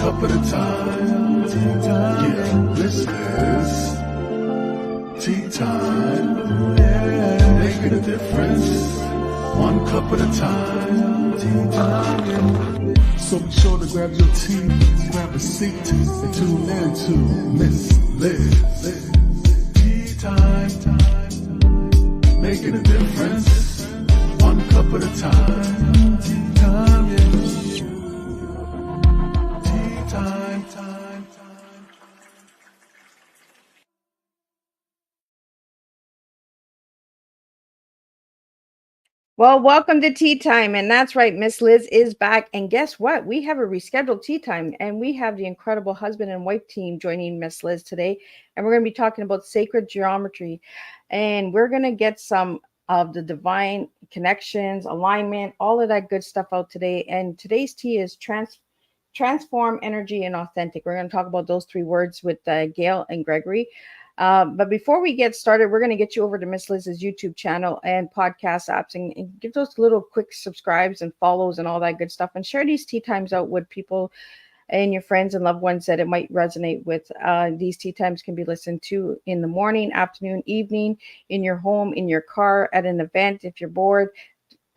cup at a time. Yeah, this is tea time. Yeah, making a difference. One cup at a time. Tea time. So be sure to grab your tea, grab a seat, and tune in to Miss Liz. Tea time. Making a difference. One cup at a time. Tea time, yeah. Tea time. Well, welcome to Tea Time. And that's right, Miss Liz is back. And guess what? We have a rescheduled Tea Time, and we have the incredible husband and wife team joining Miss Liz today. And we're going to be talking about sacred geometry. And we're going to get some of the divine connections, alignment, all of that good stuff out today. And today's tea is transform, energy, and authentic. We're going to talk about those three words with Gail and Gregory. But before we get started, we're going to get you over to Miss Liz's YouTube channel and podcast apps and give those little quick subscribes and follows and all that good stuff, and share these tea times out with people and your friends and loved ones that it might resonate with. These tea times can be listened to in the morning, afternoon, evening, in your home, in your car, at an event if you're bored.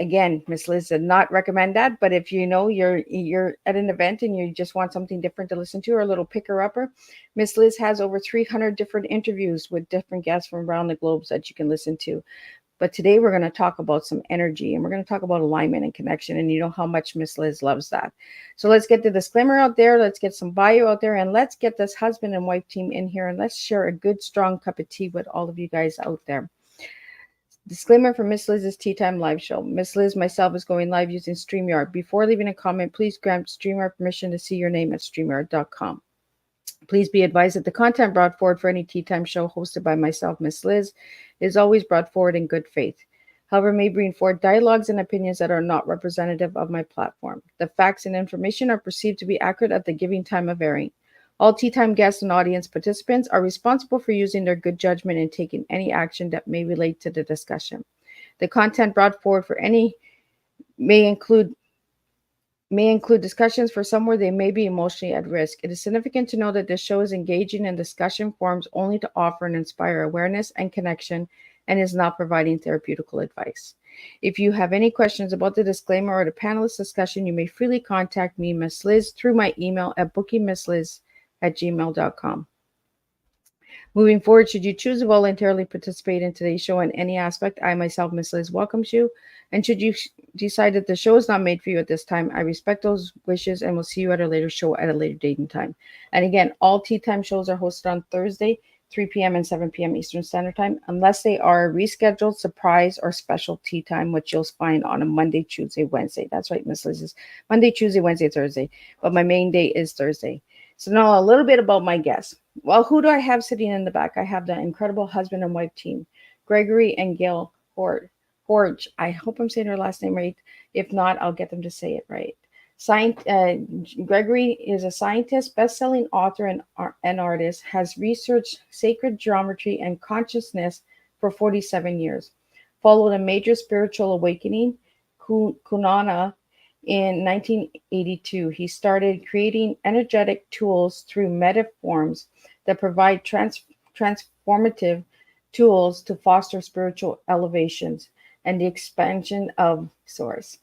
Again, Miss Liz did not recommend that, but if you know you're at an event and you just want something different to listen to or a little picker upper, Miss Liz has over 300 different interviews with different guests from around the globe that you can listen to. But today we're going to talk about some energy, and we're going to talk about alignment and connection, and you know how much Miss Liz loves that. So let's get the disclaimer out there, let's get some bio out there, and let's get this husband and wife team in here, and let's share a good strong cup of tea with all of you guys out there. Disclaimer for Miss Liz's Tea Time live show. Miss Liz, myself, is going live using StreamYard. Before leaving a comment, please grant StreamYard permission to see your name at StreamYard.com. Please be advised that the content brought forward for any Tea Time show hosted by myself, Miss Liz, is always brought forward in good faith. However, may bring forward dialogues and opinions that are not representative of my platform. The facts and information are perceived to be accurate at the giving time of airing. All Tea Time guests and audience participants are responsible for using their good judgment and taking any action that may relate to the discussion. The content brought forward for any may include discussions for some where they may be emotionally at risk. It is significant to know that this show is engaging in discussion forums only to offer and inspire awareness and connection, and is not providing therapeutical advice. If you have any questions about the disclaimer or the panelist discussion, you may freely contact me, Miss Liz, through my email at bookingmissliz@gmail.com. Moving forward, should you choose to voluntarily participate in today's show in any aspect, I myself, Miss Liz, welcomes you. And should you decide that the show is not made for you at this time, I respect those wishes and will see you at a later show at a later date and time. And again, all Tea Time shows are hosted on Thursday, 3 p.m. and 7 p.m. Eastern Standard Time, unless they are rescheduled, surprise, or special tea time, which you'll find on a Monday, Tuesday, Wednesday. That's right, Miss Liz is Monday, Tuesday, Wednesday, Thursday. But my main day is Thursday. So now a little bit about my guests. Well, who do I have sitting in the back? I have the incredible husband and wife team, Gregory and Gail Hoag. I hope I'm saying her last name right. If not, I'll get them to say it right. Gregory is a scientist, best-selling author, and artist, has researched sacred geometry and consciousness for 47 years. Followed a major spiritual awakening, Kunana, in 1982. He started creating energetic tools through metaforms that provide transformative tools to foster spiritual elevations and the expansion of source.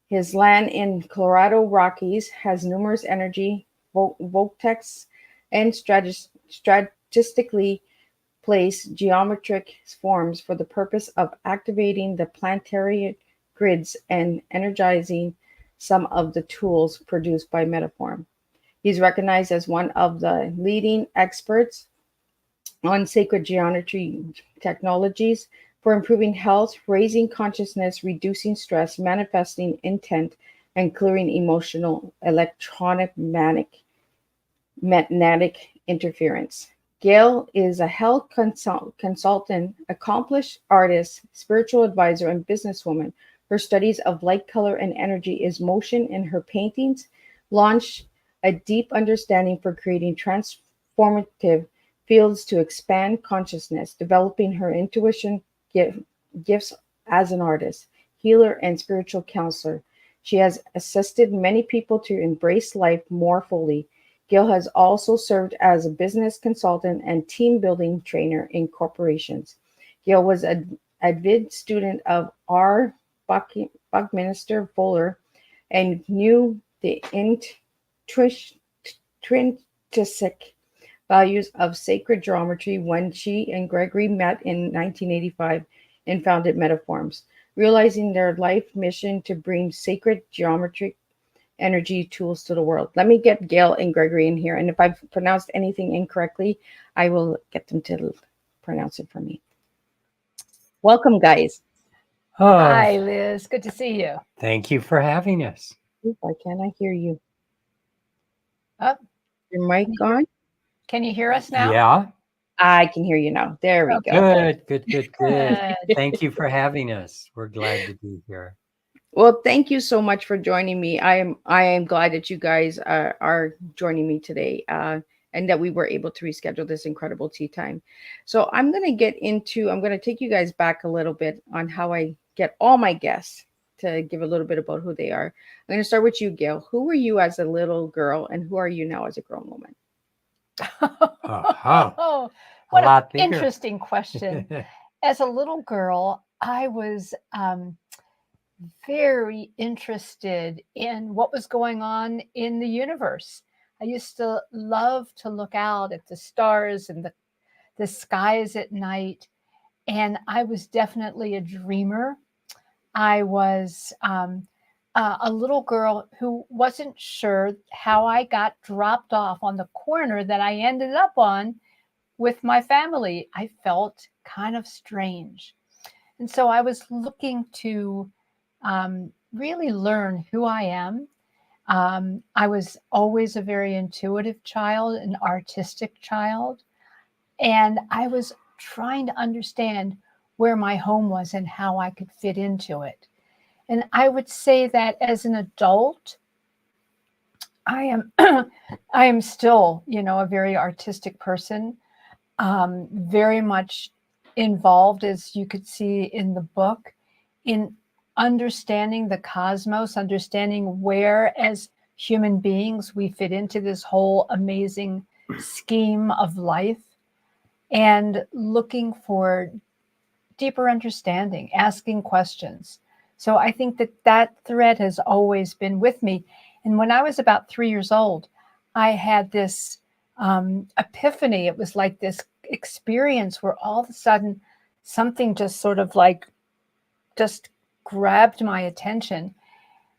His land in Colorado Rockies has numerous energy vortexes and strategically placed geometric forms for the purpose of activating the planetary grids and energizing some of the tools produced by Metaform. He's recognized as one of the leading experts on sacred geometry technologies for improving health, raising consciousness, reducing stress, manifesting intent, and clearing emotional magnetic interference. Gail is a health consultant, accomplished artist, spiritual advisor, and businesswoman. Her studies of light, color, and energy is motion in her paintings, launch a deep understanding for creating transformative fields to expand consciousness, developing her intuition gifts as an artist, healer, and spiritual counselor. She has assisted many people to embrace life more fully, Gail has also served as a business consultant and team building trainer in corporations. Gail was an avid student of R. Buckminster Fuller and knew the intrinsic values of sacred geometry when she and Gregory met in 1985 and founded Metaforms, realizing their life mission to bring sacred geometric energy tools to the world. Let me get Gail and Gregory in here, and if I've pronounced anything incorrectly, I will get them to pronounce it for me. Welcome, guys. Oh, Hi, Liz. Good to see you. thank you for having us. Why can't I hear you? Oh, Your mic on? can you hear us now? Yeah, I can hear you now. There we go. good. Good. Thank you for having us. We're glad to be here. Well, thank you so much for joining me. I am glad that you guys are joining me today, and that we were able to reschedule this incredible tea time. So I'm going to take you guys back a little bit on how I get all my guests to give a little bit about who they are. I'm going to start with you, Gail. Who were you as a little girl, and who are you now as a grown woman? Oh, what an interesting question. As a little girl, I was very interested in what was going on in the universe. I used to love to look out at the stars and the skies at night. And I was definitely a dreamer. I was a little girl who wasn't sure how I got dropped off on the corner that I ended up on with my family. I felt kind of strange. And so I was looking to really learn who I am. I was always a very intuitive child, an artistic child. And I was trying to understand where my home was and how I could fit into it. And I would say that as an adult, I am I am still, a very artistic person, very much involved, as you could see in the book, in understanding the cosmos, understanding where, as human beings, we fit into this whole amazing scheme of life, and looking for deeper understanding, asking questions. So I think that thread has always been with me. And when I was about 3 years old, I had this epiphany. It was like this experience where all of a sudden something just sort of like just grabbed my attention.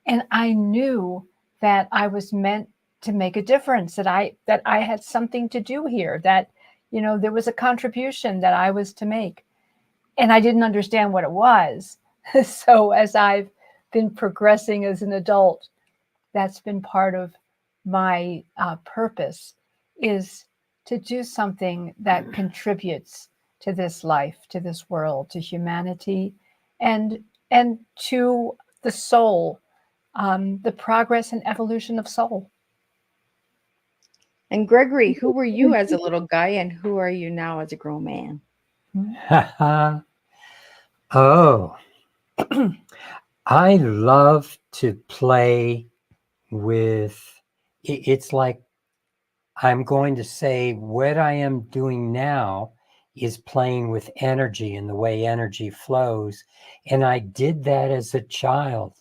And I knew that I was meant to make a difference, that I had something to do here, that, there was a contribution that I was to make. And I didn't understand what it was. So as I've been progressing as an adult, that's been part of my purpose, is to do something that contributes to this life, to this world, to humanity, and to the soul, the progress and evolution of soul. And Gregory, who were you as a little guy, and who are you now as a grown man? Oh, I love to play with, it's like I'm going to say what I am doing now is playing with energy and the way energy flows. And I did that as a child,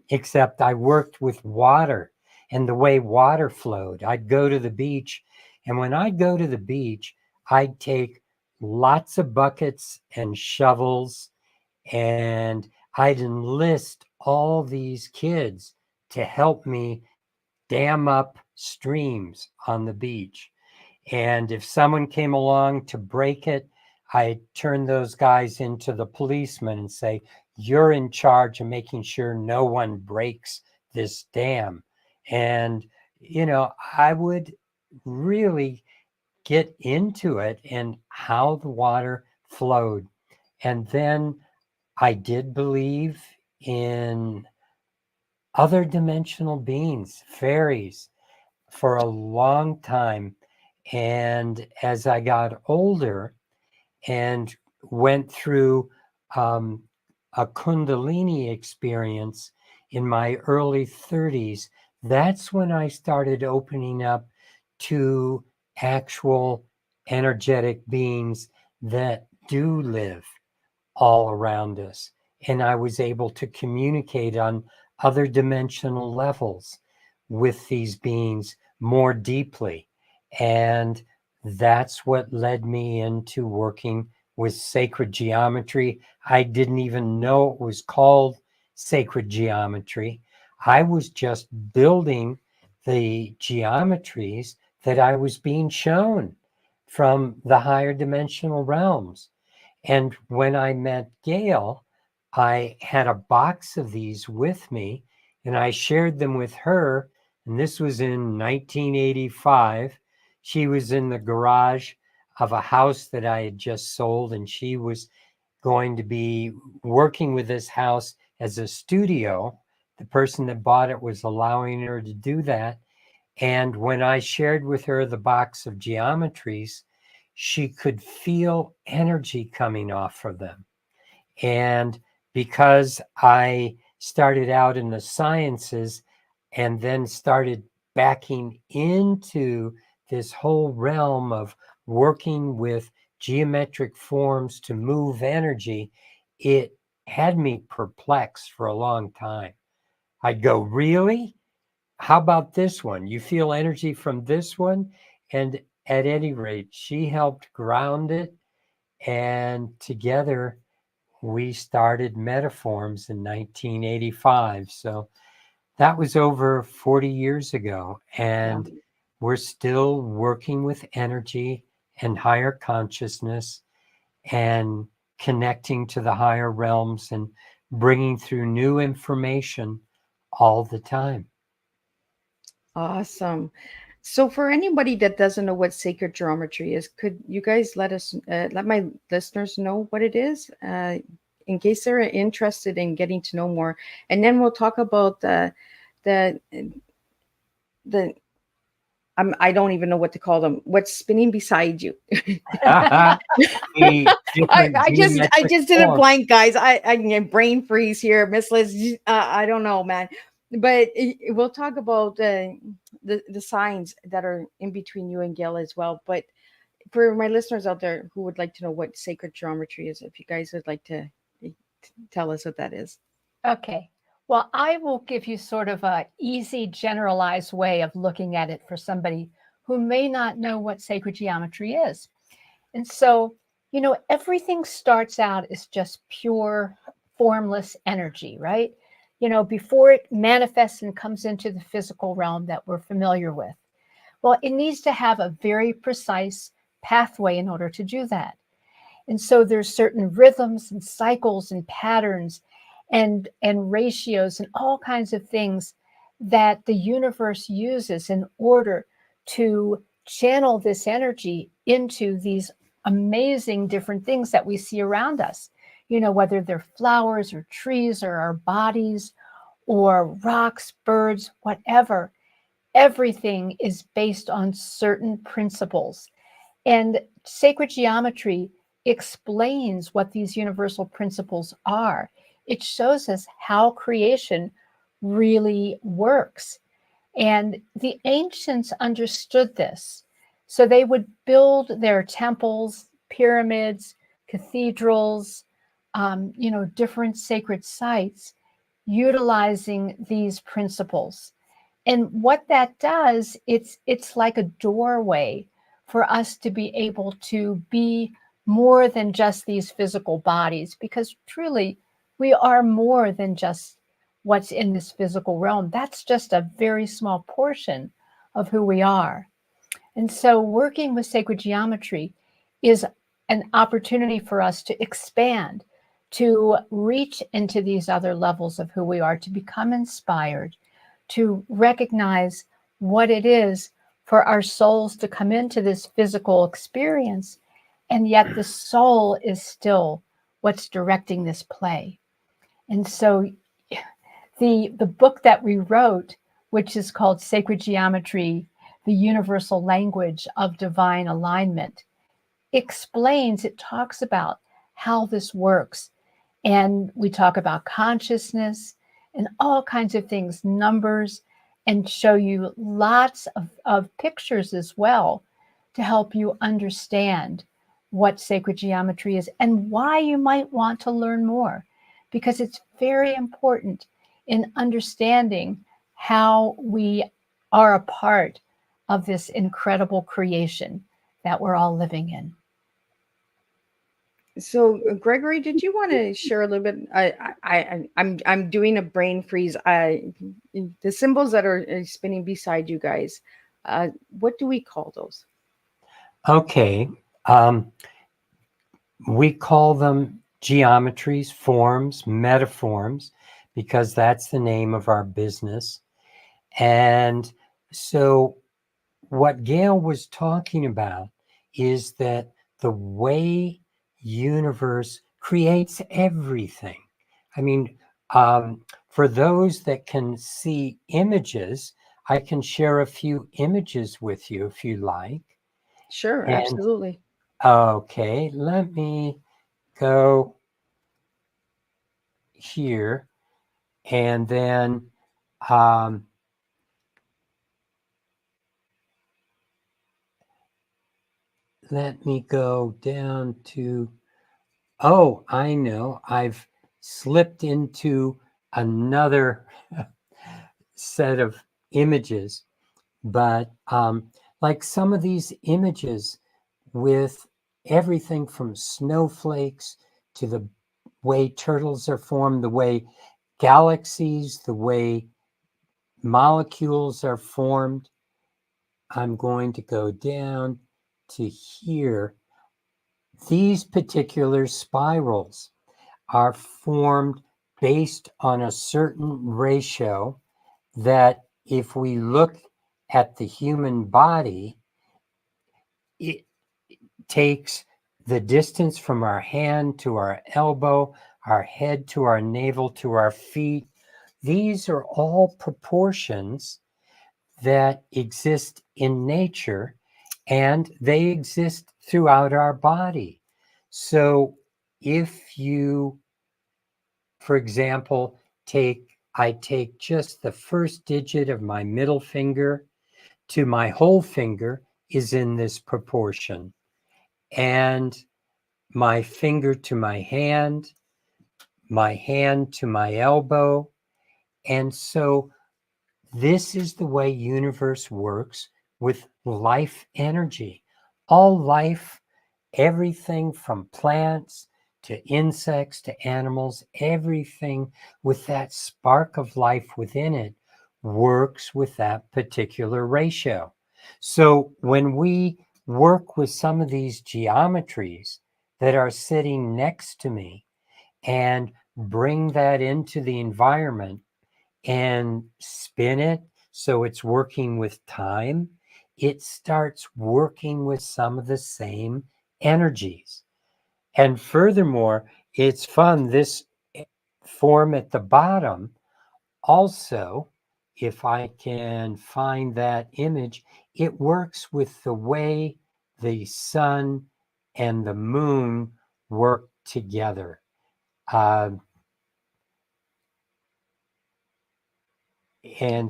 except I worked with water and the way water flowed. I'd go to the beach, and when I'd go to the beach, I'd take lots of buckets and shovels, and I'd enlist all these kids to help me dam up streams on the beach. And if someone came along to break it, I turn those guys into the policemen and say, you're in charge of making sure no one breaks this dam. And, I would really get into it and how the water flowed. And then I did believe in other dimensional beings, fairies, for a long time. And as I got older and went through a Kundalini experience in my early 30s, that's when I started opening up to actual energetic beings that do live all around us. And I was able to communicate on other dimensional levels with these beings more deeply. And that's what led me into working with sacred geometry. I didn't even know it was called sacred geometry. I was just building the geometries that I was being shown from the higher dimensional realms. And when I met Gail, I had a box of these with me and I shared them with her. And this was in 1985. She was in the garage of a house that I had just sold, and she was going to be working with this house as a studio. The person that bought it was allowing her to do that. And when I shared with her the box of geometries, she could feel energy coming off of them. And because I started out in the sciences and then started backing into this whole realm of working with geometric forms to move energy, it had me perplexed for a long time. I'd go, really? How about this one? You feel energy from this one? And at any rate, she helped ground it. And together we started Metaforms in 1985. So that was over 40 years ago. And we're still working with energy and higher consciousness and connecting to the higher realms and bringing through new information all the time. Awesome. So for anybody that doesn't know what sacred geometry is, could you guys let my listeners know what it is, in case they're interested in getting to know more, and then we'll talk about the the I don't even know what to call them. What's spinning beside you? The different I geometric just did a forms. blank, guys. I brain freeze here, Miss Liz. I don't know, man. But we'll talk about the signs that are in between you and Gail as well. But for my listeners out there who would like to know what sacred geometry is, if you guys would like to tell us what that is. Okay. Well, I will give you sort of a easy, generalized way of looking at it for somebody who may not know what sacred geometry is. And so, everything starts out as just pure, formless energy, right? Before it manifests and comes into the physical realm that we're familiar with. Well, it needs to have a very precise pathway in order to do that. And so there's certain rhythms and cycles and patterns and ratios and all kinds of things that the universe uses in order to channel this energy into these amazing different things that we see around us, whether they're flowers or trees or our bodies or rocks, birds, whatever. Everything is based on certain principles. And sacred geometry explains what these universal principles are. It shows us how creation really works. And the ancients understood this. So they would build their temples, pyramids, cathedrals, different sacred sites, utilizing these principles. And what that does, it's like a doorway for us to be able to be more than just these physical bodies, because truly we are more than just what's in this physical realm. That's just a very small portion of who we are. And so working with sacred geometry is an opportunity for us to expand, to reach into these other levels of who we are, to become inspired, to recognize what it is for our souls to come into this physical experience, and yet the soul is still what's directing this play. And so the book that we wrote, which is called Sacred Geometry, the Universal Language of Divine Alignment, it talks about how this works. And we talk about consciousness and all kinds of things, numbers, and show you lots of pictures as well to help you understand what sacred geometry is and why you might want to learn more, because it's very important in understanding how we are a part of this incredible creation that we're all living in. So, Gregory, did you want to share a little bit? I'm doing a brain freeze. The symbols that are spinning beside you guys, what do we call those? Okay. We call them geometries, forms, metaforms, because that's the name of our business. And so what Gail was talking about is that the way universe creates everything. I mean, for those that can see images, I can share a few images with you if you like. Sure, And absolutely. okay, let me go here, and then let me go down to, oh, I know, I've slipped into another set of images, but like some of these images with everything from snowflakes to the way turtles are formed, the way galaxies, the way molecules are formed. I'm going to go down to here. These particular spirals are formed based on a certain ratio that if we look at the human body, it takes the distance from our hand to our elbow, our head to our navel to our feet. These are all proportions that exist in nature, and they exist throughout our body. So if you, for example, I take just the first digit of my middle finger to my whole finger is in this proportion. And my finger to my hand to my elbow. And so this is the way universe works with life energy. All life, everything from plants to insects to animals, everything with that spark of life within it works with that particular ratio. So when we work with some of these geometries that are sitting next to me and bring that into the environment and spin it so it's working with time, it starts working with some of the same energies. And furthermore, it's fun. This form at the bottom also, if I can find that image, it works with the way the sun and the moon work together. And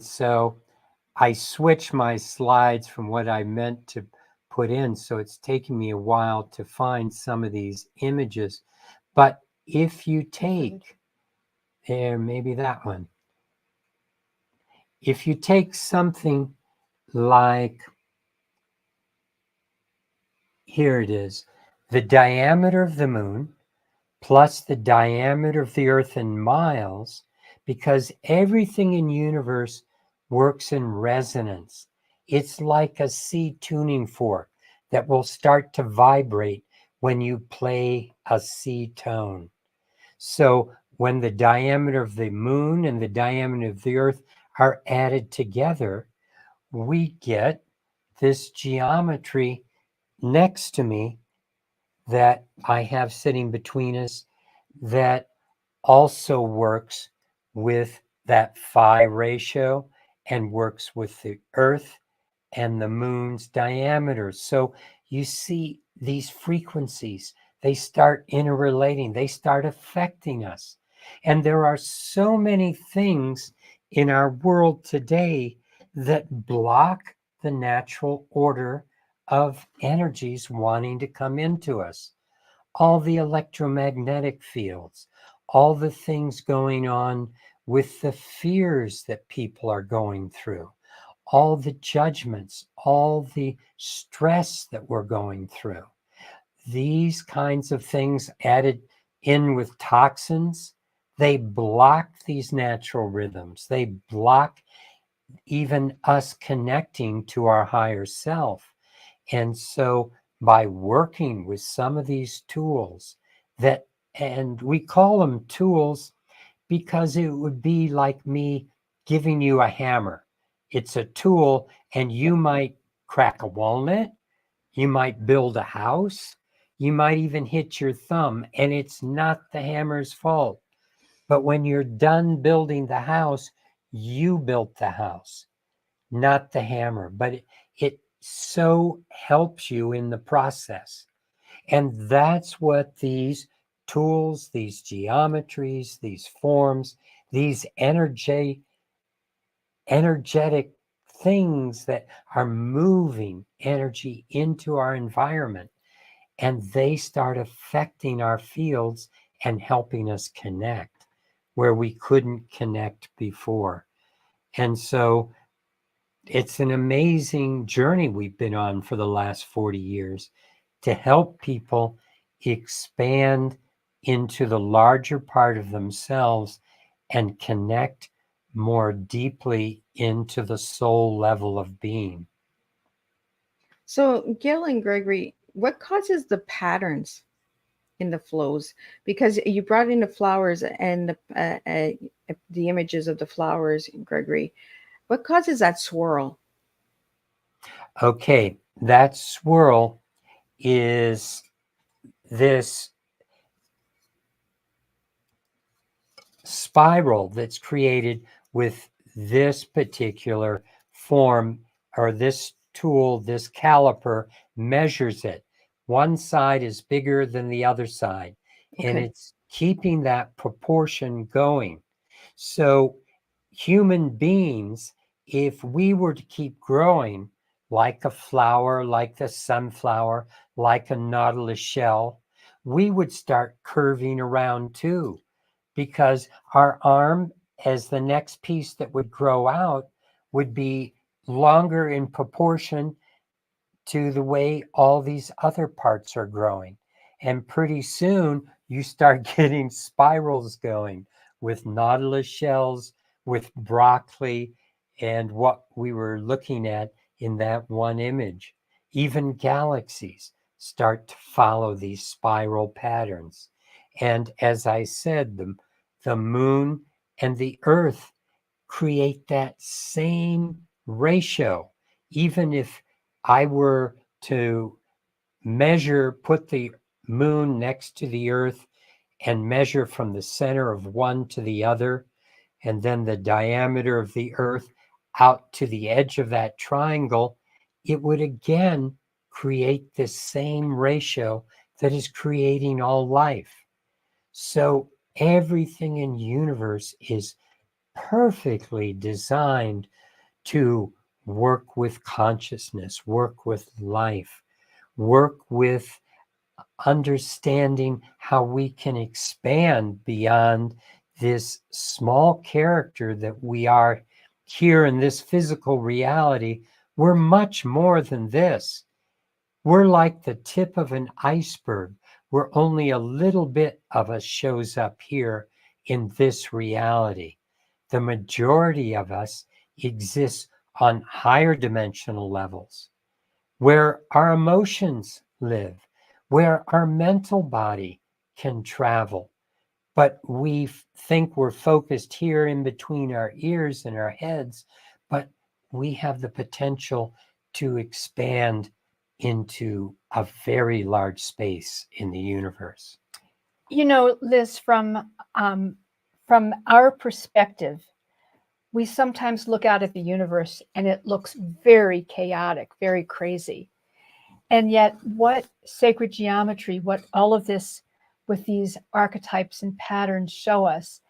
so I switch my slides from what I meant to put in. So it's taking me a while to find some of these images. But if you take, there, maybe that one. If you take something like, here it is, the diameter of the moon plus the diameter of the earth in miles, because everything in universe works in resonance. It's like a C tuning fork that will start to vibrate when you play a C tone. So when the diameter of the moon and the diameter of the earth are added together, we get this geometry next to me that I have sitting between us that also works with that phi ratio and works with the earth and the moon's diameter. So you see these frequencies, they start interrelating, they start affecting us. And there are so many things in our world today that block the natural order of energies wanting to come into us. All the electromagnetic fields, all the things going on with the fears that people are going through, all the judgments, all the stress that we're going through. These kinds of things added in with toxins, they block these natural rhythms. They block even us connecting to our higher self. And so by working with some of these tools that, and we call them tools because it would be like me giving you a hammer. It's a tool, and you might crack a walnut, you might build a house, you might even hit your thumb, and it's not the hammer's fault. But when you're done building the house, you built the house, not the hammer. But it so helps you in the process. And that's what these tools, these geometries, these forms, these energetic things that are moving energy into our environment, and they start affecting our fields and helping us connect where we couldn't connect before. And so it's an amazing journey we've been on for the last 40 years to help people expand into the larger part of themselves and connect more deeply into the soul level of being. So, Gail and Gregory, what causes the patterns in the flows? Because you brought in the flowers and the images of the flowers, Gregory. What causes that swirl? Okay, that swirl is this spiral that's created with this particular form, or this tool, this caliper measures it. One side is bigger than the other side, and Okay. it's keeping that proportion going. So human beings, if we were to keep growing like a flower, like the sunflower, like a nautilus shell, we would start curving around too, because our arm, as the next piece that would grow out, would be longer in proportion to the way all these other parts are growing. And pretty soon you start getting spirals going with nautilus shells, with broccoli, and what we were looking at in that one image. Even galaxies start to follow these spiral patterns. And as I said, the moon and the earth create that same ratio. Even if I were to measure, put the moon next to the earth and measure from the center of one to the other, and then the diameter of the earth out to the edge of that triangle, it would again create this same ratio that is creating all life. So everything in the universe is perfectly designed to work with consciousness, work with life, work with understanding how we can expand beyond this small character that we are here in this physical reality. We're much more than this. We're like the tip of an iceberg, where only a little bit of us shows up here in this reality. The majority of us exists on higher dimensional levels, where our emotions live, where our mental body can travel. But we think we're focused here in between our ears and our heads, but we have the potential to expand into a very large space in the universe. You know, Liz, from our perspective, we sometimes look out at the universe and it looks very chaotic, very crazy. And yet, what sacred geometry, what all of this with these archetypes and patterns show us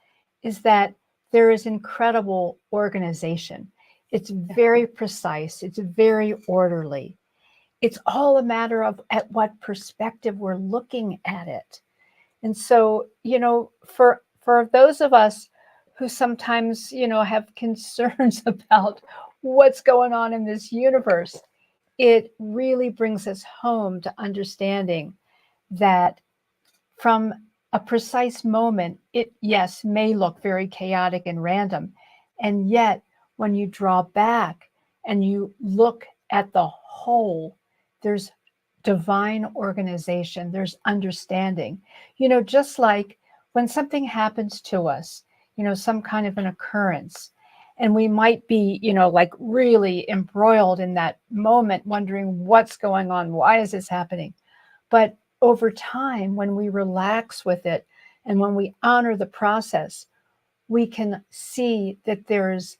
is that there is incredible organization. It's very precise. It's very orderly. It's all a matter of at what perspective we're looking at it. And so, for those of us who sometimes, have concerns about what's going on in this universe, it really brings us home to understanding that from a precise moment, it, yes, may look very chaotic and random. And yet, when you draw back and you look at the whole, there's divine organization, there's understanding. Just like when something happens to us, some kind of an occurrence, and we might be, like really embroiled in that moment, wondering what's going on, why is this happening? But over time, when we relax with it and when we honor the process, we can see that there's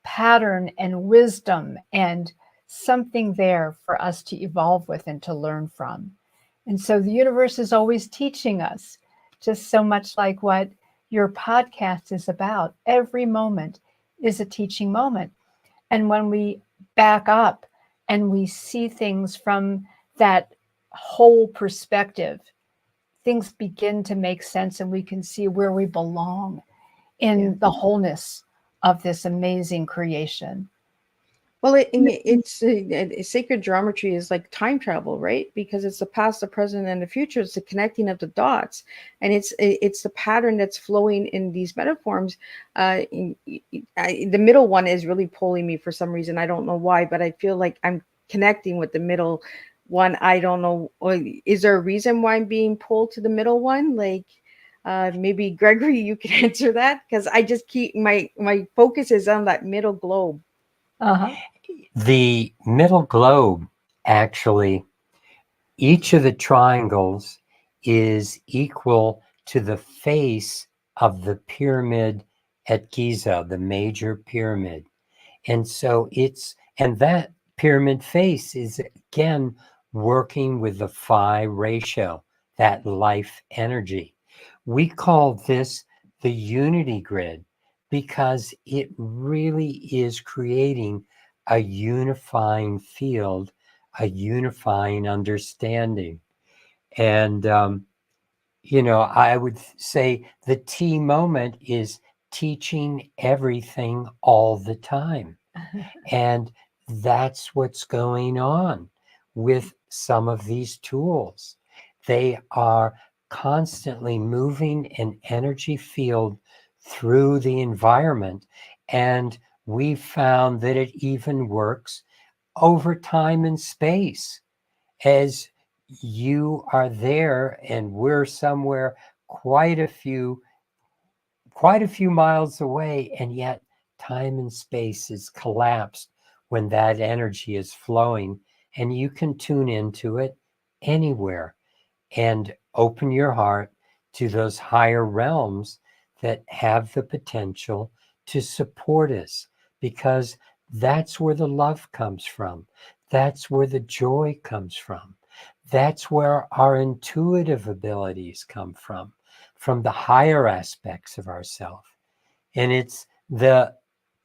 pattern and wisdom and something there for us to evolve with and to learn from. And so the universe is always teaching us, just so much like what your podcast is about. Every moment is a teaching moment. And when we back up and we see things from that whole perspective, things begin to make sense and we can see where we belong in the wholeness of this amazing creation. Well, it's sacred geometry is like time travel, right? Because it's the past, the present, and the future. It's the connecting of the dots, and it's the pattern that's flowing in these metaforms. The middle one is really pulling me for some reason. I don't know why, but I feel like I'm connecting with the middle one. I don't know. Is there a reason why I'm being pulled to the middle one? Like, maybe Gregory, you can answer that, because I just keep my focus is on that middle globe. Uh-huh. The middle globe, actually, each of the triangles is equal to the face of the pyramid at Giza, the major pyramid. And so and that pyramid face is again working with the phi ratio, that life energy. We call this the unity grid because it really is creating a unifying field, a unifying understanding. And, I would say the T moment is teaching everything all the time. And that's what's going on with some of these tools. They are constantly moving an energy field through the environment. And we found that it even works over time and space. As you are there and we're somewhere quite a few miles away, and yet time and space is collapsed when that energy is flowing, and you can tune into it anywhere and open your heart to those higher realms that have the potential to support us, because that's where the love comes from. That's where the joy comes from. That's where our intuitive abilities come from the higher aspects of ourself. And it's the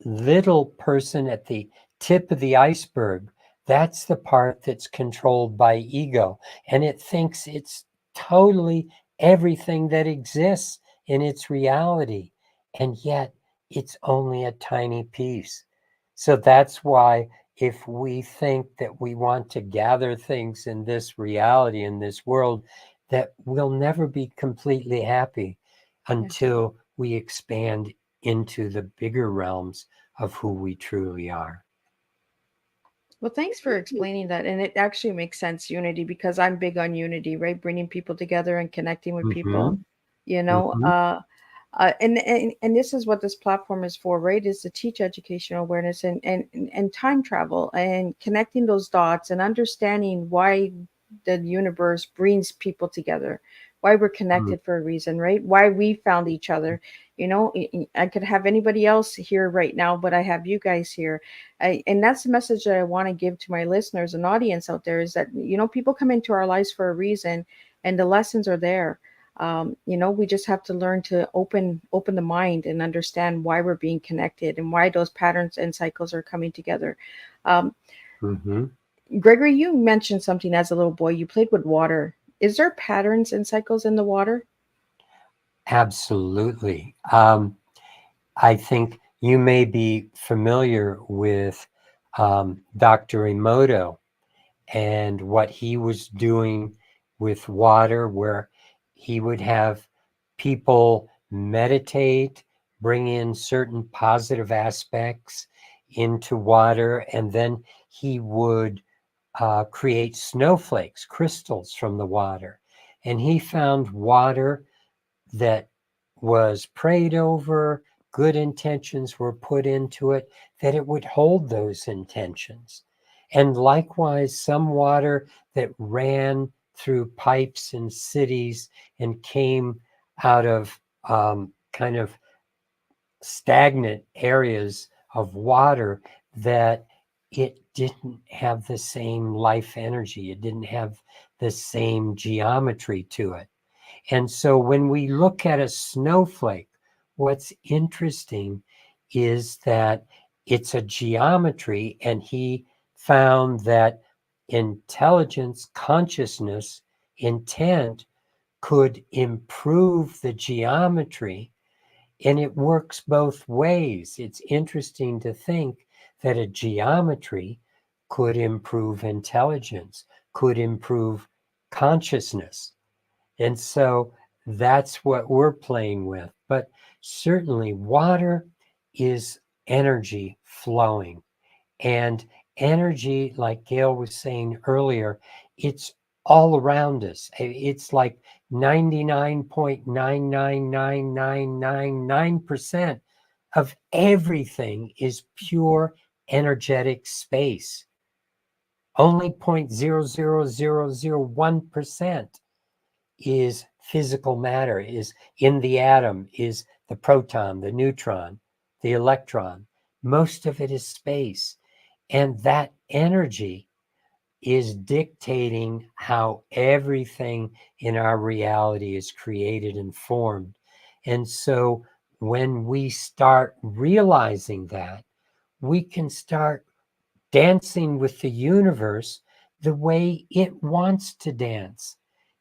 little person at the tip of the iceberg. That's the part that's controlled by ego. And it thinks it's totally everything that exists in its reality. And yet it's only a tiny piece. So that's why if we think that we want to gather things in this reality, in this world, that we'll never be completely happy until we expand into the bigger realms of who we truly are. Well, thanks for explaining that. And it actually makes sense, unity, because I'm big on unity, right? Bringing people together and connecting with people, Mhm, you know. mhm. And this is what this platform is for, right? Is to teach educational awareness and time travel and connecting those dots and understanding why the universe brings people together, why we're Mm. connected for a reason, right? Why we found each other. I could have anybody else here right now, but I have you guys here. And that's the message that I want to give to my listeners and audience out there, is that, people come into our lives for a reason, and the lessons are there. We just have to learn to open the mind and understand why we're being connected and why those patterns and cycles are coming together. Um, Hmm. Gregory, you mentioned something as a little boy. You played with water. Is there patterns and cycles in the water? Absolutely. I think you may be familiar with Dr. Emoto and what he was doing with water, where he would have people meditate, bring in certain positive aspects into water, and then he would create snowflakes, crystals from the water. And he found water that was prayed over, good intentions were put into it, that it would hold those intentions. And likewise, some water that ran through pipes in cities and came out of kind of stagnant areas of water, that it didn't have the same life energy, it didn't have the same geometry to it. And so when we look at a snowflake, what's interesting is that it's a geometry, and he found that intelligence, consciousness, intent could improve the geometry, and it works both ways. It's interesting to think that a geometry could improve intelligence, could improve consciousness. And so that's what we're playing with. But certainly, water is energy flowing. And energy, like Gail was saying earlier, it's all around us. It's like 99.99999% of everything is pure energetic space. Only 0.00001% is physical matter, is in the atom, is the proton, the neutron, the electron. Most of it is space. And that energy is dictating how everything in our reality is created and formed. And so when we start realizing that, we can start dancing with the universe the way it wants to dance.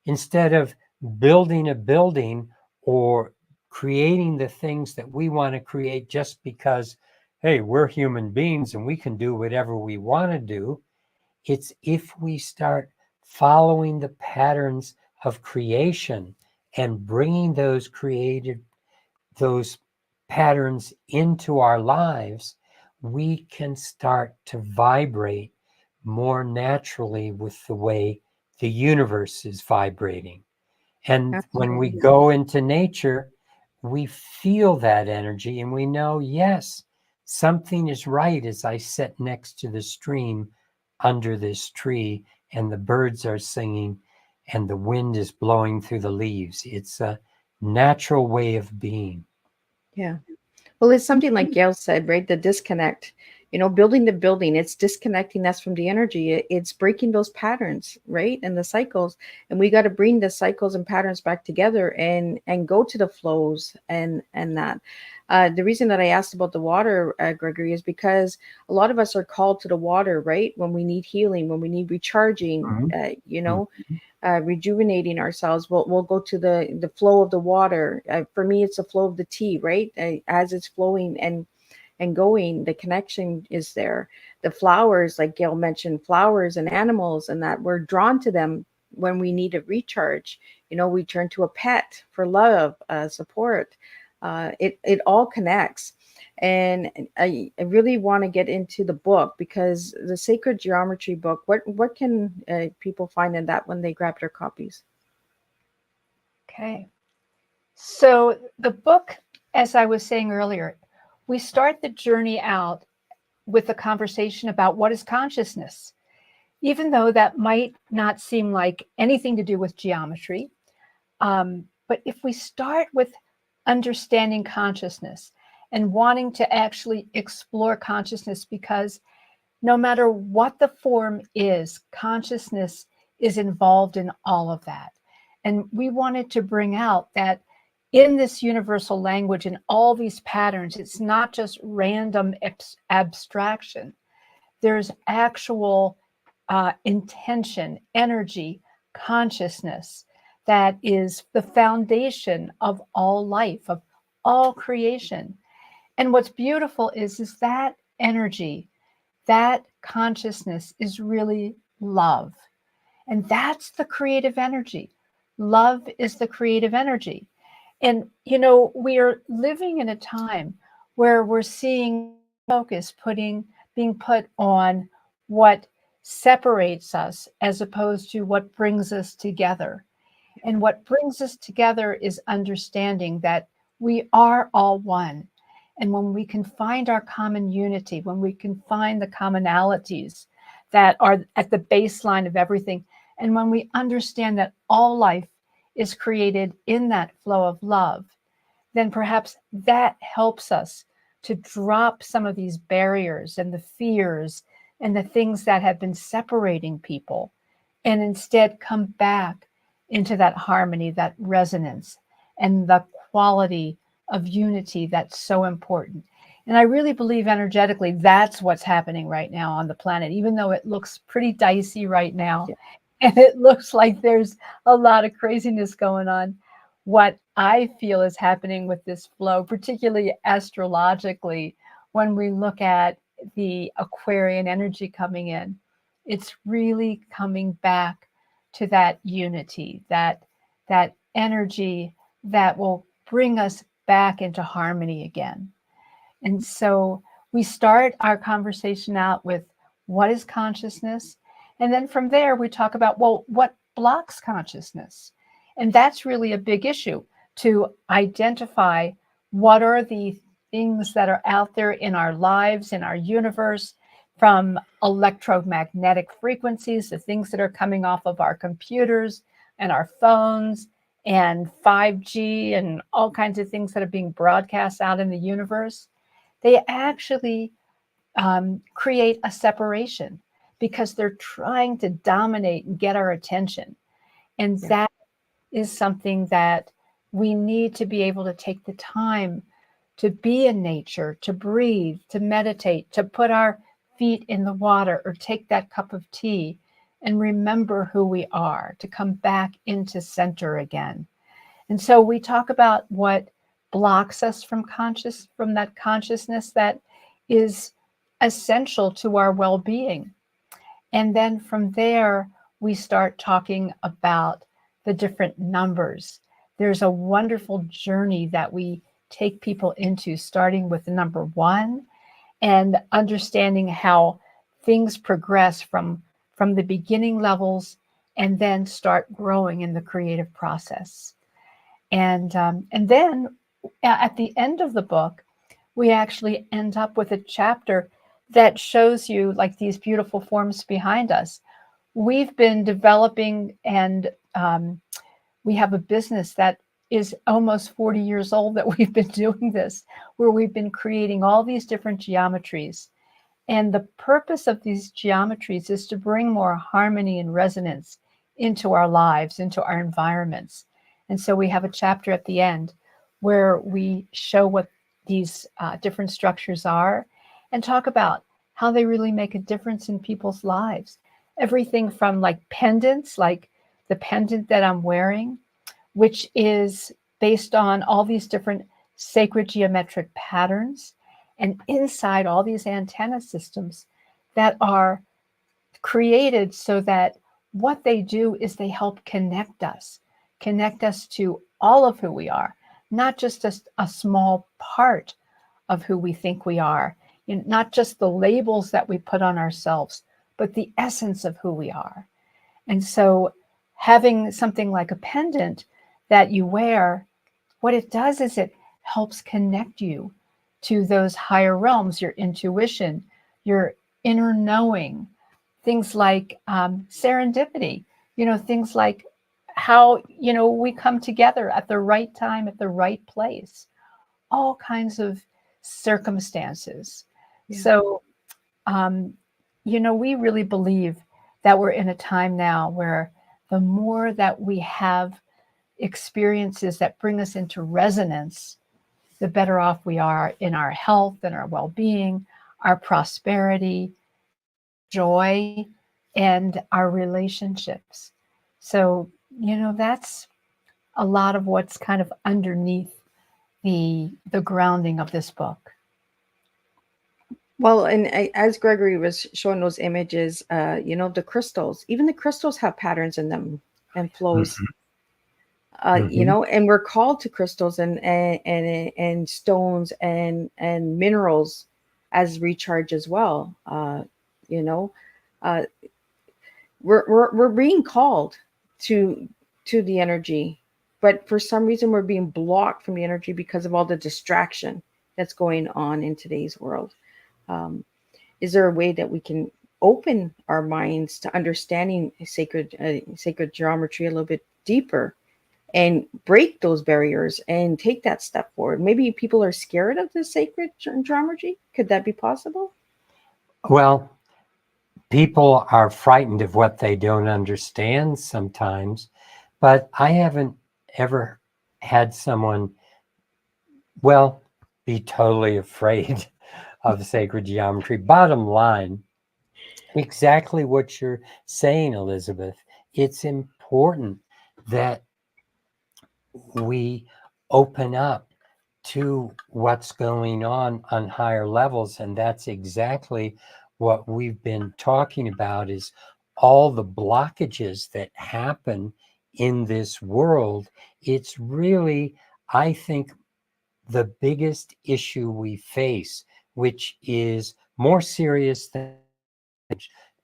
Instead of building a building or creating the things that we want to create just because, hey, we're human beings and we can do whatever we want to do. It's if we start following the patterns of creation and bringing those patterns into our lives, we can start to vibrate more naturally with the way the universe is vibrating. And when we Absolutely. go into nature, we feel that energy and we know, yes, something is right as I sit next to the stream under this tree and the birds are singing and the wind is blowing through the leaves. It's a natural way of being. Yeah. Well, it's something like Gail said, right? The disconnect. Building the building, it's disconnecting us from the energy. It's breaking those patterns, right? And the cycles. And we got to bring the cycles and patterns back together and go to the flows and that. The reason that I asked about the water, Gregory, is because a lot of us are called to the water, right? When we need healing, when we need recharging, Mhm. rejuvenating ourselves. We'll go to the flow of the water. For me, it's the flow of the tea, right? As it's flowing and going, the connection is there. The flowers, like Gail mentioned, flowers and animals, and that we're drawn to them when we need a recharge. We turn to a pet for love, support. It all connects. And I really want to get into the book, because the Sacred Geometry book, what can people find in that when they grab their copies? Okay. So the book, as I was saying earlier, we start the journey out with a conversation about what is consciousness, even though that might not seem like anything to do with geometry. But if we start with understanding consciousness and wanting to actually explore consciousness, because no matter what the form is, consciousness is involved in all of that. And we wanted to bring out that in this universal language and all these patterns, it's not just random abstraction. There's actual intention, energy, consciousness that is the foundation of all life, of all creation. And what's beautiful is that energy, that consciousness is really love. And that's the creative energy. Love is the creative energy. And, we are living in a time where we're seeing focus being put on what separates us as opposed to what brings us together. And what brings us together is understanding that we are all one. And when we can find our common unity, when we can find the commonalities that are at the baseline of everything, and when we understand that all life is created in that flow of love, then perhaps that helps us to drop some of these barriers and the fears and the things that have been separating people, and instead come back into that harmony, that resonance, and the quality of unity that's so important. And I really believe energetically that's what's happening right now on the planet, even though it looks pretty dicey right now. Yeah. And it looks like there's a lot of craziness going on. What I feel is happening with this flow, particularly astrologically, when we look at the Aquarian energy coming in, it's really coming back to that unity, that energy that will bring us back into harmony again. And so we start our conversation out with what is consciousness? And then from there, we talk about, well, what blocks consciousness? And that's really a big issue, to identify what are the things that are out there in our lives, in our universe, from electromagnetic frequencies, the things that are coming off of our computers and our phones, and 5G and all kinds of things that are being broadcast out in the universe. They actually create a separation because they're trying to dominate and get our attention. And that is something that we need to be able to take the time to be in nature, to breathe, to meditate, to put our feet in the water or take that cup of tea and remember who we are, to come back into center again. And so we talk about what blocks us from that consciousness that is essential to our well-being. And then from there, we start talking about the different numbers. There's a wonderful journey that we take people into, starting with the number 1 and understanding how things progress from the beginning levels and then start growing in the creative process. And then at the end of the book, we actually end up with a chapter that shows you, like, these beautiful forms behind us. We've been developing, and we have a business that is almost 40 years old that we've been doing this, where we've been creating all these different geometries. And the purpose of these geometries is to bring more harmony and resonance into our lives, into our environments. And so we have a chapter at the end where we show what these different structures are and talk about how they really make a difference in people's lives. Everything from, like, pendants, like the pendant that I'm wearing, which is based on all these different sacred geometric patterns, and inside all these antenna systems that are created so that what they do is they help connect us to all of who we are, not just a small part of who we think we are, not just the labels that we put on ourselves, but the essence of who we are. And so having something like a pendant that you wear, what it does is it helps connect you to those higher realms, your intuition, your inner knowing, things like serendipity, things like how, we come together at the right time, at the right place, all kinds of circumstances. Yeah. So, we really believe that we're in a time now where the more that we have experiences that bring us into resonance, the better off we are in our health and our well-being, our prosperity, joy, and our relationships. So, that's a lot of what's kind of underneath the grounding of this book. Well, and as Gregory was showing those images, the crystals, even the crystals have patterns in them and flows. And we're called to crystals and stones and minerals as recharge as well. We're being called to the energy, but for some reason we're being blocked from the energy because of all the distraction that's going on in today's world. Is there a way that we can open our minds to understanding sacred geometry a little bit deeper and break those barriers and take that step forward? Maybe people are scared of the sacred geometry. Could that be possible? Well, people are frightened of what they don't understand sometimes, but I haven't ever had someone, be totally afraid of sacred geometry. Bottom line, exactly what you're saying, Elizabeth. It's important that we open up to what's going on higher levels, and that's exactly what we've been talking about, is all the blockages that happen in this world. It's really, I think, the biggest issue we face, which is more serious than,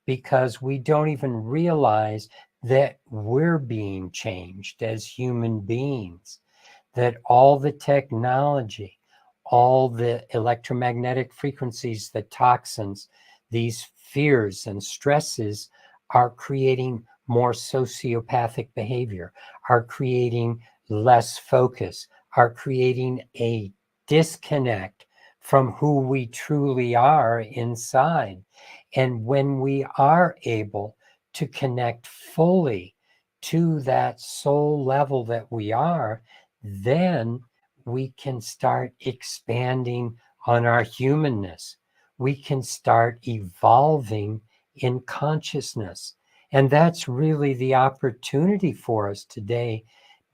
because we don't even realize that we're being changed as human beings, that all the technology, all the electromagnetic frequencies, the toxins, these fears and stresses are creating more sociopathic behavior, are creating less focus, are creating a disconnect from who we truly are inside. And when we are able to connect fully to that soul level that we are, then we can start expanding on our humanness. We can start evolving in consciousness. And that's really the opportunity for us today,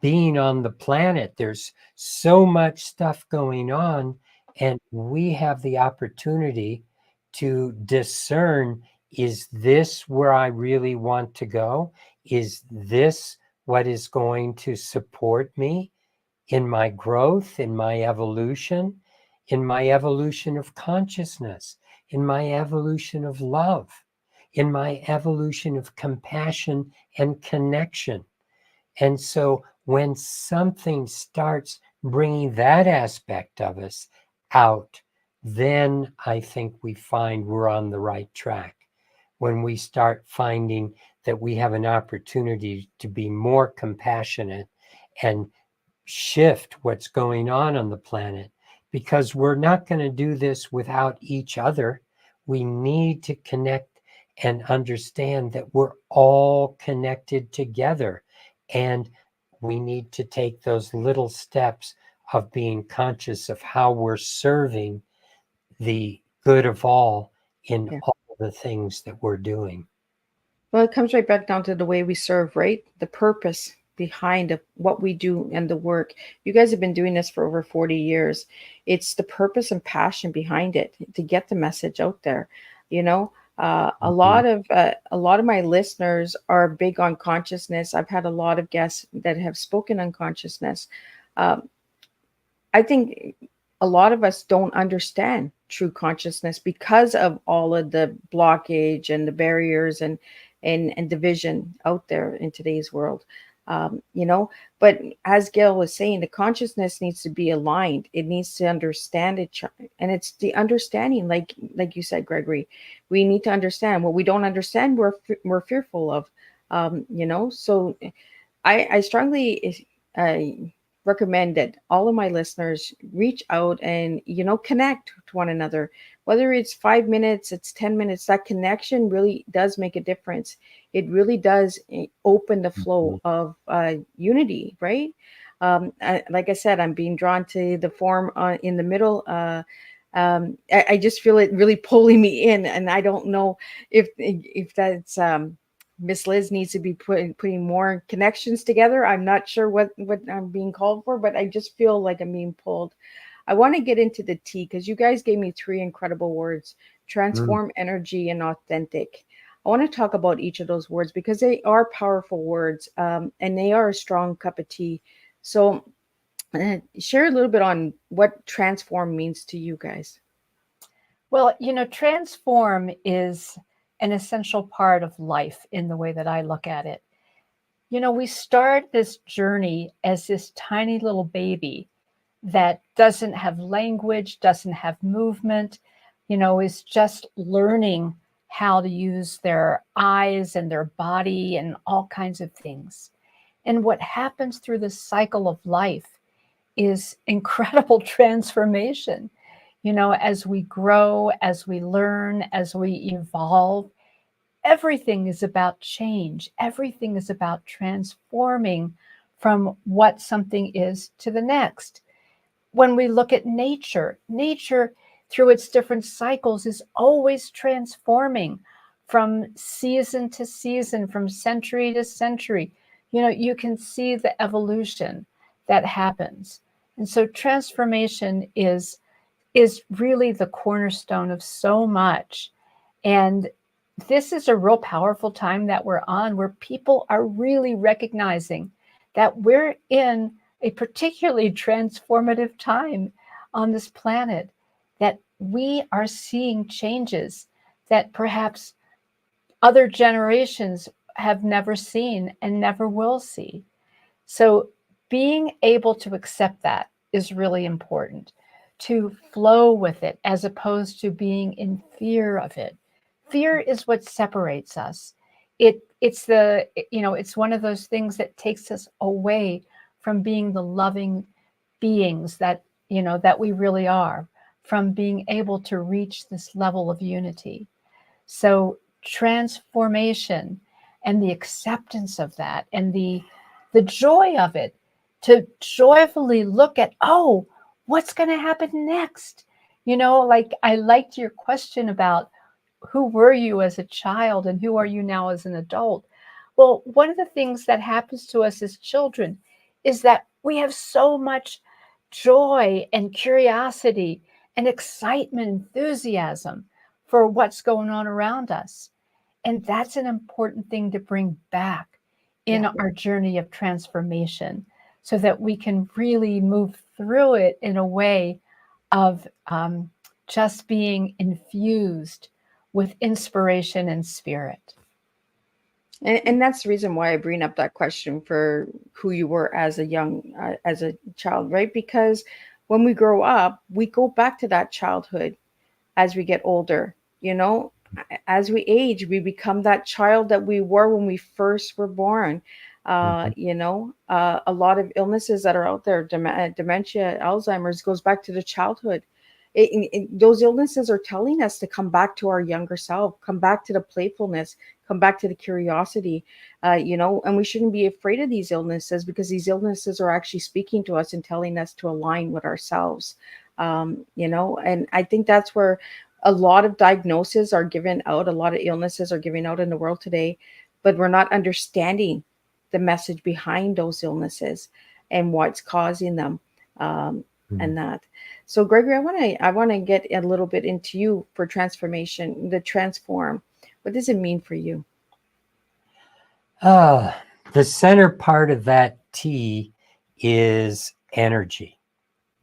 being on the planet. There's so much stuff going on, and we have the opportunity to discern, is this where I really want to go? Is this what is going to support me in my growth, in my evolution of consciousness, in my evolution of love, in my evolution of compassion and connection? And so when something starts bringing that aspect of us out, then I think we find we're on the right track. When we start finding that we have an opportunity to be more compassionate and shift what's going on the planet, because we're not going to do this without each other. We need to connect and understand that we're all connected together, and we need to take those little steps of being conscious of how we're serving the good of all in all the things that we're doing. Well, it comes right back down to the way we serve, right? The purpose behind what we do and the work. You guys have been doing this for over 40 years. It's the purpose and passion behind it to get the message out there. A lot of my listeners are big on consciousness. I've had a lot of guests that have spoken on consciousness. I think a lot of us don't understand true consciousness because of all of the blockage and the barriers and division out there in today's world. But as Gail was saying, the consciousness needs to be aligned. It needs to understand it, and it's the understanding, like you said, Gregory. We need to understand what we don't understand. We're fearful of, So I strongly recommend that all of my listeners reach out and, connect to one another. Whether it's 5 minutes, it's 10 minutes, that connection really does make a difference. It really does open the flow of unity, right? Like I said, I'm being drawn to the form in the middle. I just feel it really pulling me in, and I don't know if that's Miss Liz needs to be putting more connections together. I'm not sure what I'm being called for, but I just feel like I'm being pulled. I want to get into the T because you guys gave me three incredible words: transform, energy, and authentic. I want to talk about each of those words because they are powerful words, and they are a strong cup of tea. So, share a little bit on what transform means to you guys. Well, transform is an essential part of life in the way that I look at it. We start this journey as this tiny little baby that doesn't have language, doesn't have movement, is just learning how to use their eyes and their body and all kinds of things. And what happens through the cycle of life is incredible transformation. As we grow, as we learn, as we evolve, everything is about change. Everything is about transforming from what something is to the next. When we look at nature, nature through its different cycles is always transforming from season to season, from century to century. You can see the evolution that happens. And so transformation is really the cornerstone of so much. And this is a real powerful time that we're on, where people are really recognizing that we're in a particularly transformative time on this planet, that we are seeing changes that perhaps other generations have never seen and never will see. So being able to accept that is really important, to flow with it as opposed to being in fear of it. Fear is what separates us. It's one of those things that takes us away from being the loving beings that we really are, from being able to reach this level of unity. So transformation and the acceptance of that and the joy of it, to joyfully look at, oh, what's going to happen next? Like I liked your question about who were you as a child and who are you now as an adult? Well, one of the things that happens to us as children is that we have so much joy and curiosity and excitement, enthusiasm for what's going on around us. And that's an important thing to bring back in our journey of transformation, so that we can really move through it in a way of just being infused with inspiration and spirit. And that's the reason why I bring up that question for who you were as a child, right? Because when we grow up, we go back to that childhood as we get older. As we age, we become that child that we were when we first were born. A lot of illnesses that are out there, dementia, Alzheimer's, goes back to the childhood. Those illnesses are telling us to come back to our younger self, come back to the playfulness, come back to the curiosity, and we shouldn't be afraid of these illnesses, because these illnesses are actually speaking to us and telling us to align with ourselves. And I think that's where a lot of diagnoses are given out, a lot of illnesses are given out in the world today, but we're not understanding the message behind those illnesses and what's causing them. And that. So Gregory, I want to get a little bit into you for transformation, the transform. What does it mean for you? The center part of that T is energy.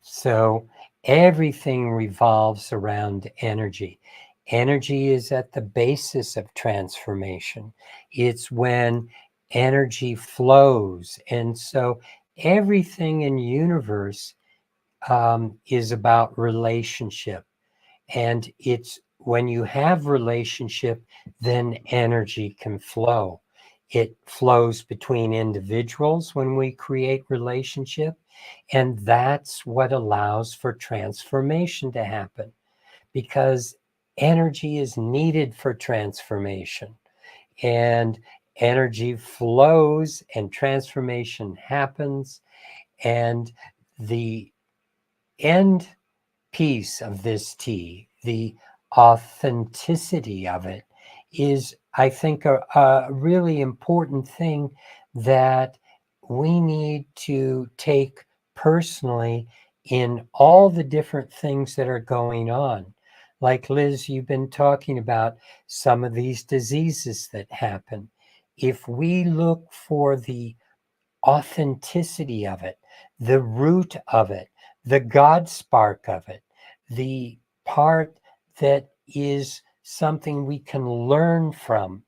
So everything revolves around energy. Energy is at the basis of transformation. It's when energy flows. And so everything in the universe is about relationship. And it's when you have relationship, then energy can flow. It flows between individuals when we create relationship. And that's what allows for transformation to happen, because energy is needed for transformation. And energy flows and transformation happens. And the end piece of this tea, the authenticity of it, is, I think, a really important thing that we need to take personally in all the different things that are going on. Like Liz, you've been talking about some of these diseases that happen. If we look for the authenticity of it, the root of it, the God spark of it, the part that is something we can learn from.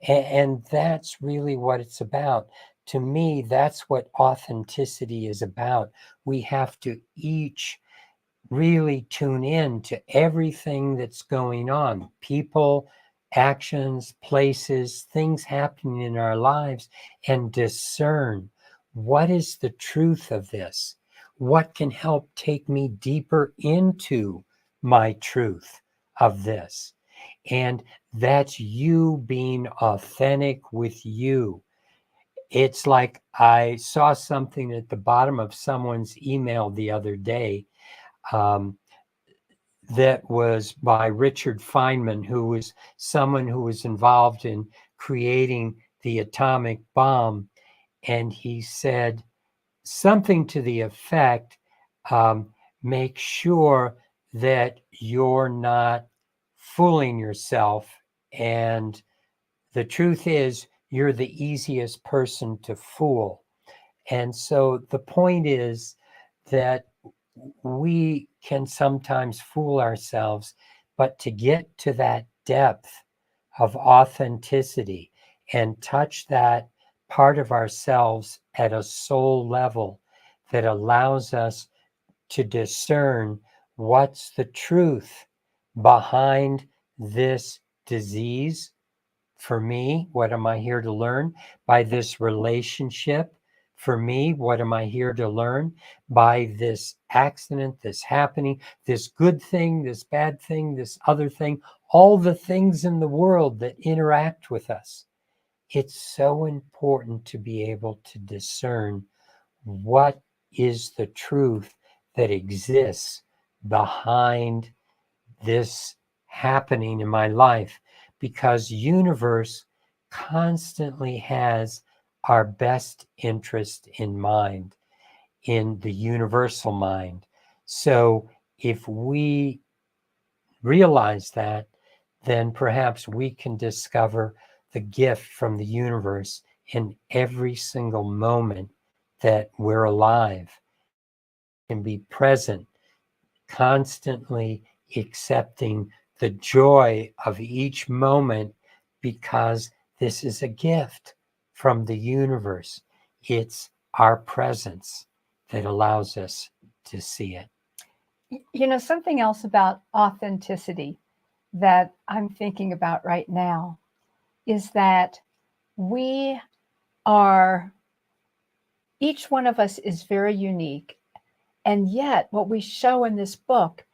And that's really what it's about. To me, that's what authenticity is about. We have to each really tune in to everything that's going on, people, actions, places, things happening in our lives, and discern what is the truth of this? What can help take me deeper into my truth of this? And that's you being authentic with you. It's like I saw something at the bottom of someone's email the other day, um, that was by Richard Feynman, who was someone who was involved in creating the atomic bomb. And he said something to the effect, make sure that you're not fooling yourself. And the truth is, you're the easiest person to fool. And so the point is that we can sometimes fool ourselves, but to get to that depth of authenticity and touch that part of ourselves at a soul level that allows us to discern what's the truth behind this disease. For me, what am I here to learn? By this relationship. For me, what am I here to learn? By this accident, this happening, this good thing, this bad thing, this other thing, all the things in the world that interact with us. It's so important to be able to discern what is the truth that exists behind this happening in my life, because universe constantly has our best interest in mind, in the universal mind. So if we realize that, then perhaps we can discover the gift from the universe in every single moment that we're alive, and be present, constantly accepting the joy of each moment, because this is a gift from the universe. It's our presence that allows us to see it. You know, something else about authenticity that I'm thinking about right now is that we are, each one of us is very unique. And yet, what we show in this book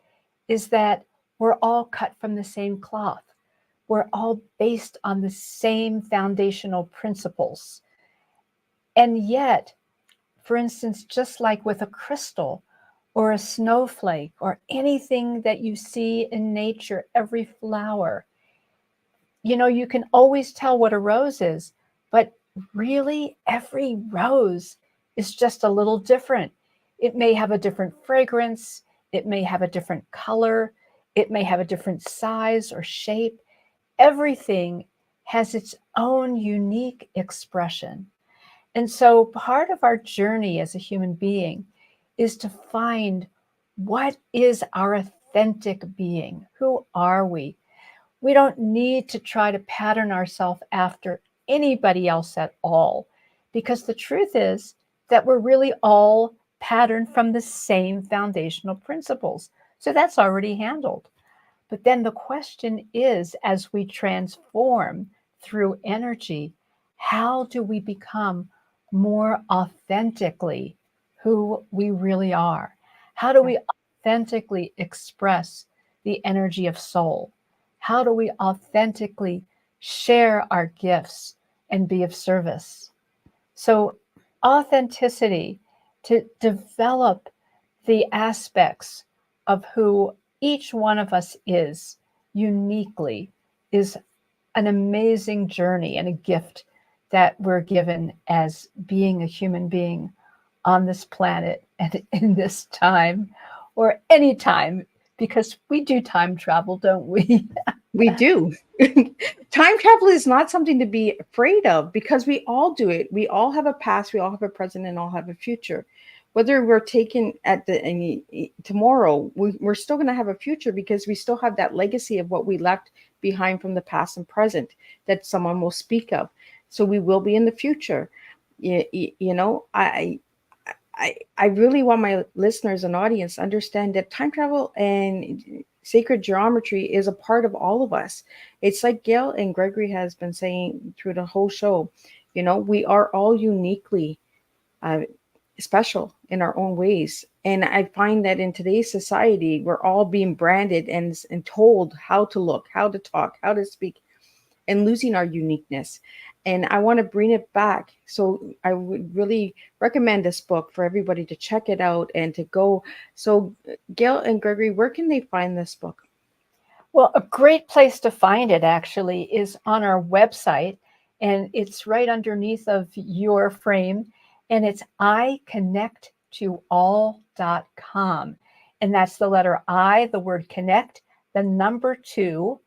is that we're all cut from the same cloth. We're all based on the same foundational principles. And yet, for instance, just like with a crystal or a snowflake or anything that you see in nature, every flower, you know, you can always tell what a rose is, but really every rose is just a little different. It may have a different fragrance, it may have a different color, it may have a different size or shape. Everything has its own unique expression. And so part of our journey as a human being is to find what is our authentic being? Who are we? We don't need to try to pattern ourselves after anybody else at all, because the truth is that we're really all patterned from the same foundational principles. So that's already handled. But then the question is, as we transform through energy, How do we become more authentically who we really are? How do we authentically express the energy of soul? How do we authentically share our gifts and be of service? So, authenticity, to develop the aspects of who each one of us is uniquely, is an amazing journey and a gift that we're given as being a human being on this planet and in this time, or any time, because we do time travel, don't we? We do. Time travel is not something to be afraid of because we all do it. We all have a past, we all have a present, and all have a future. Whether we're taken at tomorrow, we're still going to have a future because we still have that legacy of what we left behind from the past and present that someone will speak of. So we will be in the future. You know, I really want my listeners and audience to understand that time travel and sacred geometry is a part of all of us. It's like Gail and Gregory has been saying through the whole show. You know, we are all uniquely uh, special in our own ways. And I find that in today's society, we're all being branded and told how to look, how to talk, how to speak, and losing our uniqueness. And I want to bring it back. So I would really recommend this book for everybody to check it out and to go. So, Gail and Gregory, where can they find this book? Well, a great place to find it actually is on our website, and it's right underneath of your frame, and it's iconnecttoall.com. And that's the letter I, the word connect, the number 2,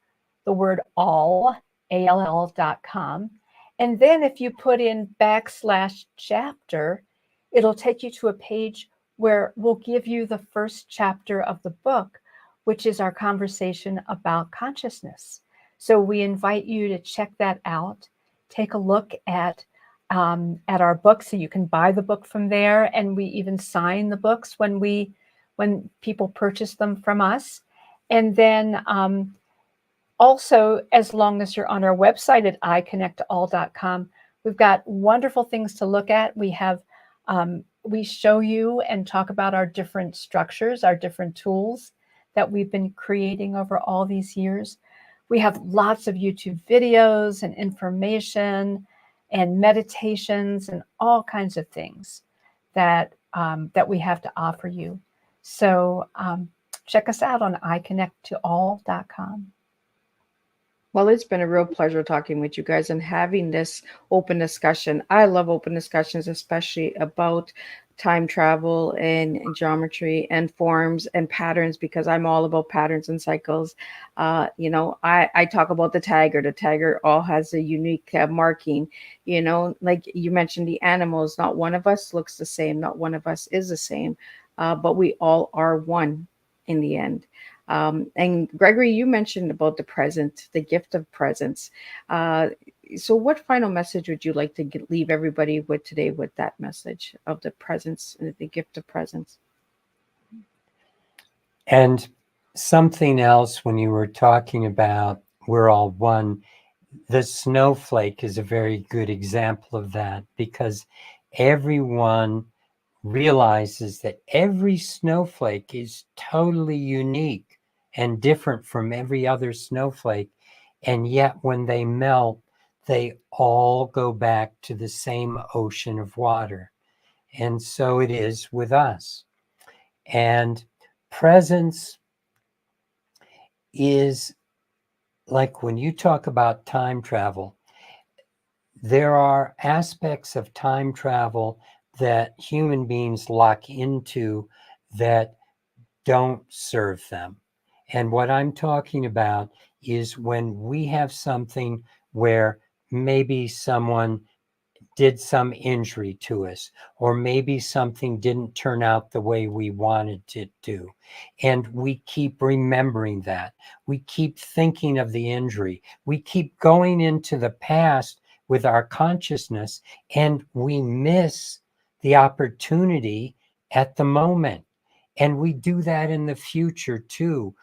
the word all, ALL.com. And then if you put in /chapter, it'll take you to a page where we'll give you the first chapter of the book, which is our conversation about consciousness. So we invite you to check that out. Take a look at our book, so you can buy the book from there, and we even sign the books when people purchase them from us. And then also, as long as you're on our website at iconnecttoall.com, we've got wonderful things to look at. We have we show you and talk about our different structures, our different tools that we've been creating over all these years. We have lots of YouTube videos and information and meditations and all kinds of things that we have to offer you. So check us out on iconnecttoall.com. Well, it's been a real pleasure talking with you guys and having this open discussion. I love open discussions, especially about time travel and geometry and forms and patterns, because I'm all about patterns and cycles. You know, I talk about the tiger. The tiger all has a unique marking. You know, like you mentioned, the animals, not one of us looks the same. Not one of us is the same, but we all are one in the end. And Gregory, you mentioned about the present, the gift of presence. So what final message would you like to leave everybody with today with that message of the presence, the gift of presence? And something else, when you were talking about we're all one, the snowflake is a very good example of that, because everyone realizes that every snowflake is totally unique and different from every other snowflake. And yet when they melt, they all go back to the same ocean of water. And so it is with us. And presence is like when you talk about time travel, there are aspects of time travel that human beings lock into that don't serve them. And what I'm talking about is when we have something where maybe someone did some injury to us, or maybe something didn't turn out the way we wanted it to. And we keep remembering that. We keep thinking of the injury. We keep going into the past with our consciousness, and we miss the opportunity at the moment. And we do that in the future too,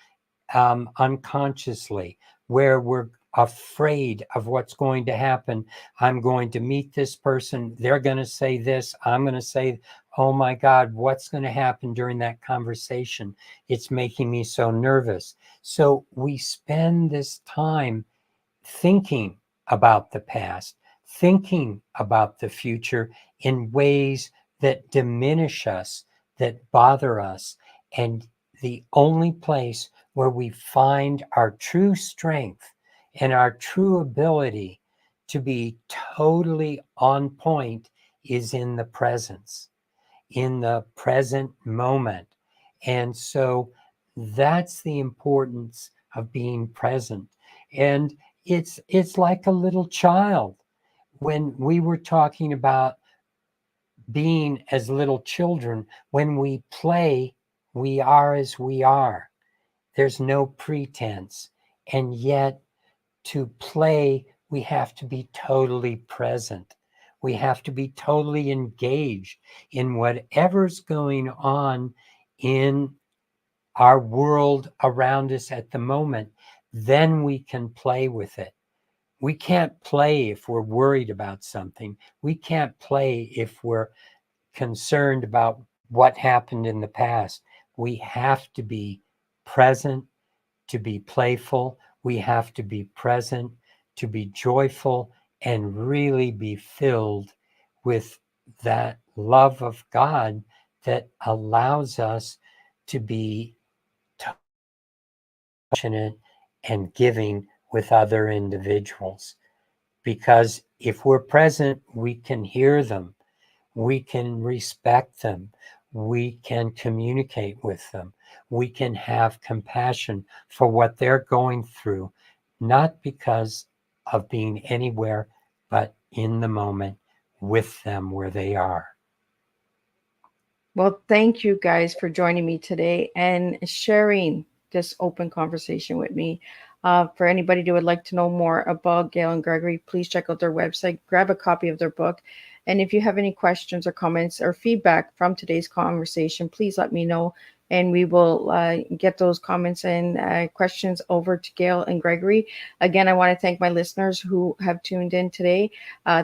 unconsciously, where we're afraid of what's going to happen. I'm going to meet this person. They're going to say this. I'm going to say, oh my God, what's going to happen during that conversation? It's making me so nervous. So we spend this time thinking about the past, thinking about the future in ways that diminish us, that bother us. And the only place where we find our true strength and our true ability to be totally on point is in the presence, in the present moment. And so that's the importance of being present. And it's like a little child. When we were talking about being as little children, when we play, we are as we are. There's no pretense. And yet, to play, we have to be totally present. We have to be totally engaged in whatever's going on in our world around us at the moment. Then we can play with it. We can't play if we're worried about something. We can't play if we're concerned about what happened in the past. We have to be present to be playful. We have to be present to be joyful and really be filled with that love of God that allows us to be passionate and giving with other individuals. Because if we're present, we can hear them, we can respect them, we can communicate with them, we can have compassion for what they're going through, not because of being anywhere, but in the moment with them where they are. Well, thank you guys for joining me today and sharing this open conversation with me. For anybody who would like to know more about Gail and Gregory, please check out their website, grab a copy of their book. And if you have any questions or comments or feedback from today's conversation, please let me know. And we will get those comments and questions over to Gail and Gregory. Again, I want to thank my listeners who have tuned in today.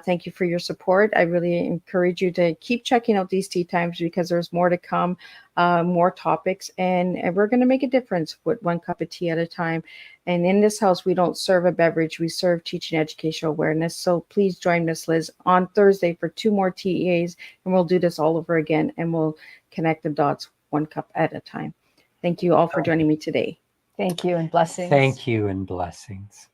Thank you for your support. I really encourage you to keep checking out these tea times because there's more to come, more topics, and we're going to make a difference with one cup of tea at a time. And in this house, we don't serve a beverage. We serve teaching educational awareness. So please join Miss Liz on Thursday for 2 more TEAs, and we'll do this all over again, and we'll connect the dots one cup at a time. Thank you all for joining me today. Thank you and blessings. Thank you and blessings.